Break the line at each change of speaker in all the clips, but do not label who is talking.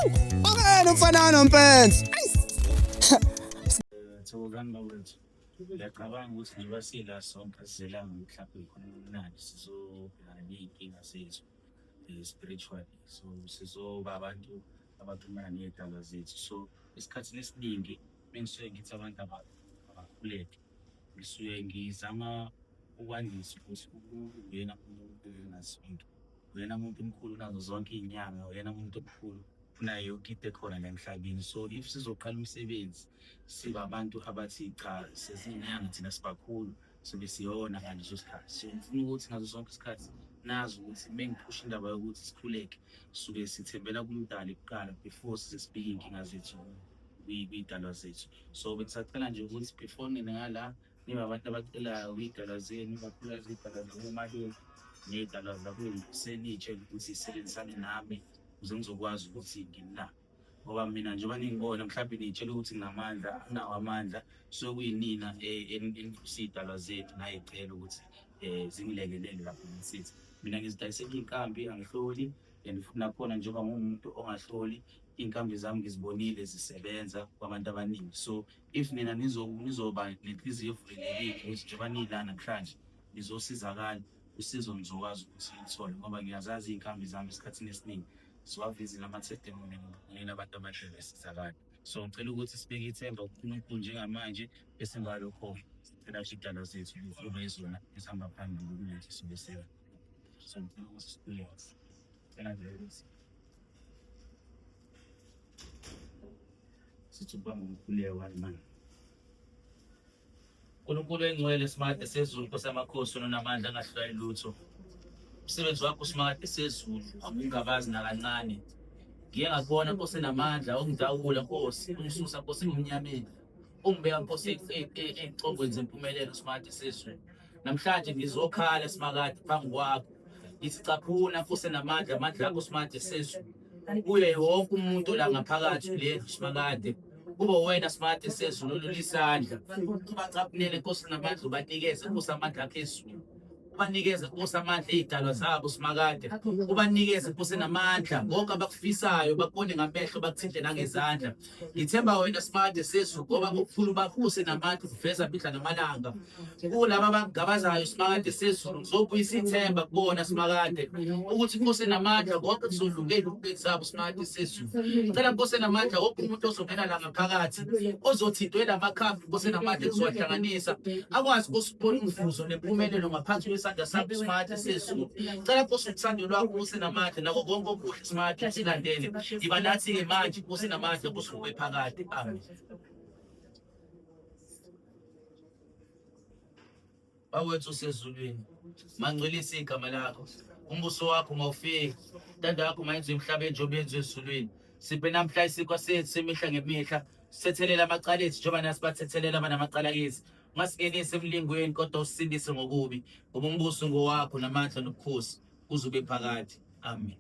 Okay, umfana nompensi.
Thokozani bawethu. Ngiyacabanga ukuthi njengoba sila sonke sizelanga mhlawumbe khon'mnandi sizobhekana ney'nkinga zethu spiritually. So sizoba abantu abaxhumana ney'dalwa zethu. So esikhathini esiningi mengisuke ngithi abantu abakhuleke, ngisuke ngizama ukwandisa ukuthi uyena umuntu ongasinto, uyena muntu omkhulu nazo zonke iy'nyanga, uyena muntu omkhulu kunayo yonke into ekhona la emhlabeni. So if sizoqala umsebenzi siba abantu abathi cha sesiyinyanga thina sibakhulu sobe siyona ngaleso sikhathi. So ngifuna ukuthi ngazo zonke isikhathi nazi ukuthi mengiphusha indaba yokuthi sikhuleke suke sithembela kuMdali kuqala before sibheke iy'nkinga zethu kwiy'dalwa zethu. So bengisacela nje ukuthi before nina ngala nibe abantu abacelayo kwiy'dalwa zenu, bakhula izidalwa zokumalini ney'dalwa zakwenu senitshe ukuthi sisebenzisane nami ukuze ngizokwazi ukuthi nginina. Ngoba mina njengoba ningibona mhlawumbe niy'tshela ukuthi nginamandla, anginawo amandla, so kuyinina eniy'dalwa zethu nay'cela ukuthi zingilekelele lapho ngisithi. Mina ngizidayisela iy'nkambi angihloli and futhi nakhona njengoba ngumuntu ongahloli iy'nkambi zami ngizibonile zisebenza kwabantu abaningi. So if nina nizoba nenhliziyo evulelekile ukuthi njengoba niy'la namhlanje nizosizakala, usizo nizokwazi ukuthi nilithole ngoba ngiyazazi iy'nkambi zami esikhathini esiningi siwavizile ama-testimony abantu abahle besizakala. So ngicela ukuthi sibeke ithemba kuNkulunkulu njengamanje bese ngalokho sicela iy'dalwa zethu kube yizona esihamba phambili kunathi sobe seba. So ngicela ukuthi sikhuleke. Ngicela nje ukuthi sithi ubamba umkhuleko mani. uNkulunkulu engcwele simakade sezulu Nkosi yamakhosi onamandla angahlali lutho. Umsebenzi wakho simakade sezulu akungabazi nakancane. Ngiye ngakubona Nkosi enamandla ongidawula Nkosi, ungisusa Nkosi emnyameni. Ungibeka Nkosi ey'congweni zempumelelo simakade sezulu. Namhlanje ngizokhala simakade phambi kwakho. Isicaphuna Nkosi enamandla, amandla akho simakade sezulu. Kuye wonke umuntu la ngaphakathi lethu simakade. Kuba wena simakade sezulu olulisandla. Ubacaphunele Nkosi namandla ubanikeze Nkosi amandla aphezulu. Ubanikeze Nkosi amandla ey'dalwa zabo simakade. Ubanikeze Nkosi namandla bonke abakufisayo bakubone ngamehlo bakuthinte nangezandla. Ngithemba wena simakade sezulu ngoba ubukhulu bakho Nkosi namandla uveza imihla namalanga. Kulaba abangabazayo simakade sezulu ngizobuyisa ithemba kubona simakade ukuthi Nkosi namandla konke kuzolungela ukubeni zabo simakade sezulu. Ngicela Nkosi namandla wonke umuntu ozongena la ngaphakathi ozothintwe lamakhambi Nkosi namandla kuzowahlanganisa akwazi Nkosi ukubona umvuzo nempumelelo ngaphansi kwesandla sakho simakade sezulu. Ngicela Nkosi uthando lwakho Nkosi namandla nako konke okuhle simakade silandele. Yiba nathi-ke manje Nkosi namandla Nkosi ube phakathi. Amen. Bawethu usezulwini, mangcwelise igama lakho, umbuso wakho mawufike, intando yakho mayenziwe emhlabeni njengoba yenziwe ezulwini. Siphe namhla isikwa sethu semihla ngemihla, sithethelela amacala ethu njengoba nasi bathethelela abanamacala kithi. Ungasingenisi emlingweni kodwa usindise ngokubi, ngoba umbuso ngowakho namandla nobukhosi kuze ube phakathi. Amen.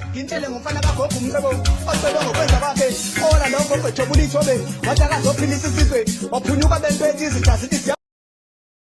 Ngintshele ngomfana kagogo umcebo ocelwa ngokwenza kwakhe ola lokho kwejobula ithobe wathi akazophilisa isizwe waphunyuka bempethu izidasi